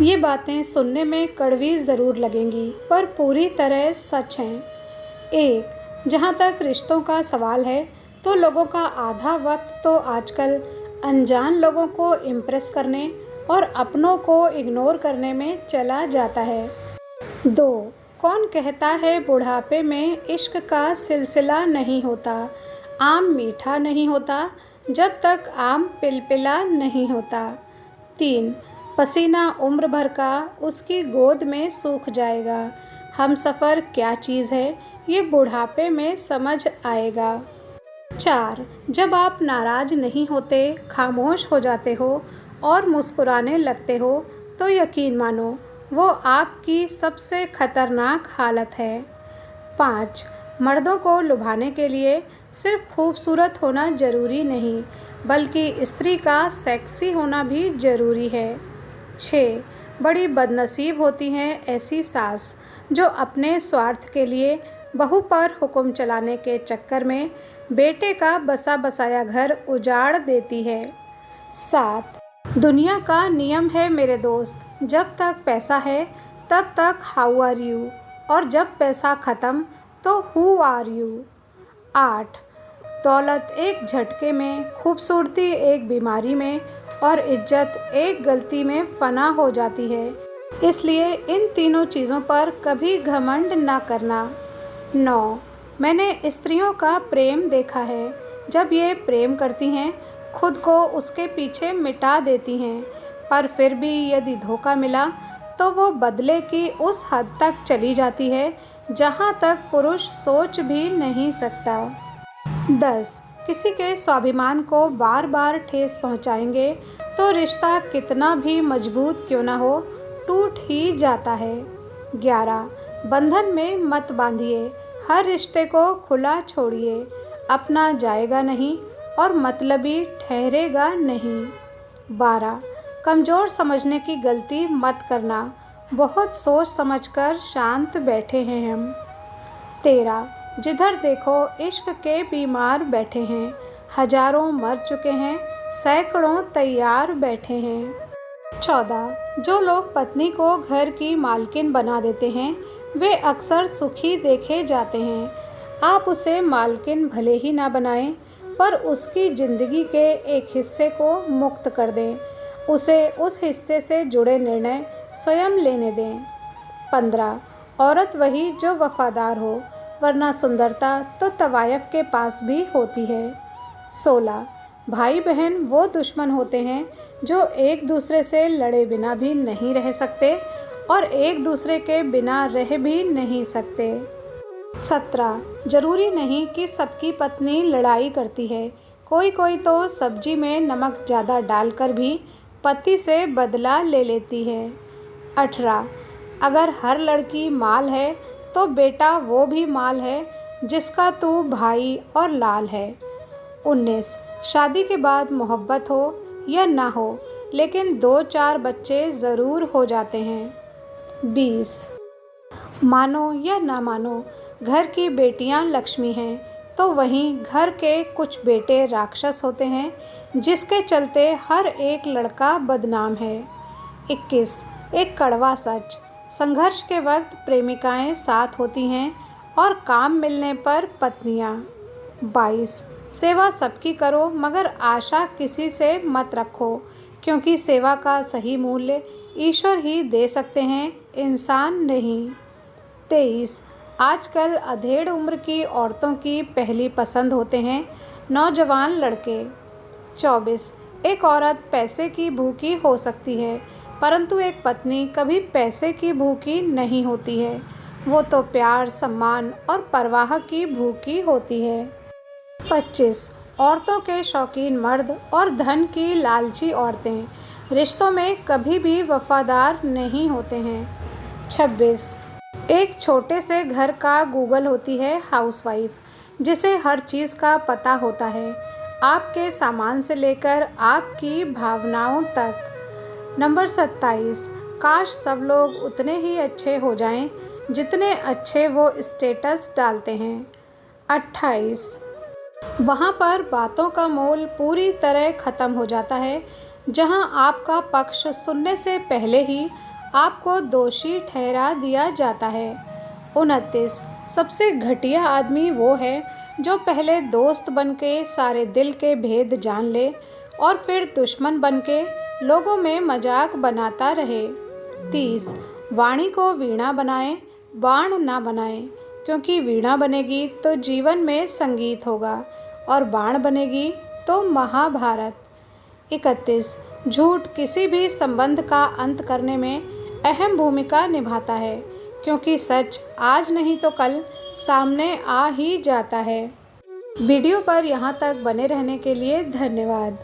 ये बातें सुनने में कड़वी ज़रूर लगेंगी, पर पूरी तरह सच हैं। एक, जहाँ तक रिश्तों का सवाल है, तो लोगों का आधा वक्त तो आजकल अनजान लोगों को इम्प्रेस करने और अपनों को इग्नोर करने में चला जाता है। दो, कौन कहता है बुढ़ापे में इश्क का सिलसिला नहीं होता, आम मीठा नहीं होता जब तक आम पिलपिला नहीं होता। तीन, पसीना उम्र भर का उसकी गोद में सूख जाएगा, हमसफ़र क्या चीज़ है ये बुढ़ापे में समझ आएगा। चार, जब आप नाराज़ नहीं होते, खामोश हो जाते हो और मुस्कुराने लगते हो, तो यकीन मानो वो आपकी सबसे खतरनाक हालत है। पाँच, मर्दों को लुभाने के लिए सिर्फ खूबसूरत होना ज़रूरी नहीं, बल्कि स्त्री का सेक्सी होना भी ज़रूरी है। 6, बड़ी बदनसीब होती हैं ऐसी सास जो अपने स्वार्थ के लिए बहू पर हुक्म चलाने के चक्कर में बेटे का बसा बसाया घर उजाड़ देती है। 7, दुनिया का नियम है मेरे दोस्त, जब तक पैसा है तब तक हाउ आर यू, और जब पैसा ख़त्म तो हु आर यू। 8, दौलत एक झटके में, खूबसूरती एक बीमारी में और इज्जत एक गलती में फ़ना हो जाती है, इसलिए इन तीनों चीज़ों पर कभी घमंड ना करना। 9, मैंने स्त्रियों का प्रेम देखा है, जब ये प्रेम करती हैं खुद को उसके पीछे मिटा देती हैं, पर फिर भी यदि धोखा मिला तो वो बदले की उस हद तक चली जाती है जहाँ तक पुरुष सोच भी नहीं सकता। 10, किसी के स्वाभिमान को बार बार ठेस पहुँचाएंगे तो रिश्ता कितना भी मजबूत क्यों ना हो, टूट ही जाता है। 11, बंधन में मत बांधिए, हर रिश्ते को खुला छोड़िए, अपना जाएगा नहीं और मतलबी ठहरेगा नहीं। 12, कमज़ोर समझने की गलती मत करना, बहुत सोच समझकर शांत बैठे हैं हम। 13, जिधर देखो इश्क के बीमार बैठे हैं, हजारों मर चुके हैं, सैकड़ों तैयार बैठे हैं। 14, जो लोग पत्नी को घर की मालकिन बना देते हैं वे अक्सर सुखी देखे जाते हैं। आप उसे मालकिन भले ही ना बनाएं, पर उसकी ज़िंदगी के एक हिस्से को मुक्त कर दें, उसे उस हिस्से से जुड़े निर्णय स्वयं लेने दें। 15, औरत वही जो वफादार हो, वरना सुंदरता तो तवायफ के पास भी होती है। 16, भाई बहन वो दुश्मन होते हैं जो एक दूसरे से लड़े बिना भी नहीं रह सकते और एक दूसरे के बिना रह भी नहीं सकते। 17, ज़रूरी नहीं कि सबकी पत्नी लड़ाई करती है, कोई कोई तो सब्जी में नमक ज़्यादा डालकर भी पति से बदला ले लेती है। 18, अगर हर लड़की माल है तो बेटा वो भी माल है जिसका तू भाई और लाल है। 19, शादी के बाद मोहब्बत हो या ना हो, लेकिन 2-4 बच्चे ज़रूर हो जाते हैं। 20, मानो या ना मानो, घर की बेटियां लक्ष्मी हैं, तो वहीं घर के कुछ बेटे राक्षस होते हैं जिसके चलते हर एक लड़का बदनाम है। 21, एक कड़वा सच, संघर्ष के वक्त प्रेमिकाएं साथ होती हैं और काम मिलने पर पत्नियां। 22, सेवा सबकी करो मगर आशा किसी से मत रखो, क्योंकि सेवा का सही मूल्य ईश्वर ही दे सकते हैं, इंसान नहीं। 23, आजकल अधेड़ उम्र की औरतों की पहली पसंद होते हैं नौजवान लड़के। 24, एक औरत पैसे की भूखी हो सकती है, परंतु एक पत्नी कभी पैसे की भूखी नहीं होती है, वो तो प्यार, सम्मान और परवाह की भूखी होती है। 25, औरतों के शौकीन मर्द और धन की लालची औरतें रिश्तों में कभी भी वफादार नहीं होते हैं। 26, एक छोटे से घर का गूगल होती है हाउसवाइफ, जिसे हर चीज़ का पता होता है, आपके सामान से लेकर आपकी भावनाओं तक। नंबर 27, काश सब लोग उतने ही अच्छे हो जाएं जितने अच्छे वो स्टेटस डालते हैं। 28, वहाँ पर बातों का मोल पूरी तरह ख़त्म हो जाता है जहां आपका पक्ष सुनने से पहले ही आपको दोषी ठहरा दिया जाता है। 29 सबसे घटिया आदमी वो है जो पहले दोस्त बनके सारे दिल के भेद जान ले और फिर दुश्मन बनके लोगों में मजाक बनाता रहे। 30 वाणी को वीणा बनाएं, बाण ना बनाएं, क्योंकि वीणा बनेगी तो जीवन में संगीत होगा और बाण बनेगी तो महाभारत। 31 झूठ किसी भी संबंध का अंत करने में अहम भूमिका निभाता है, क्योंकि सच आज नहीं तो कल सामने आ ही जाता है। वीडियो पर यहाँ तक बने रहने के लिए धन्यवाद।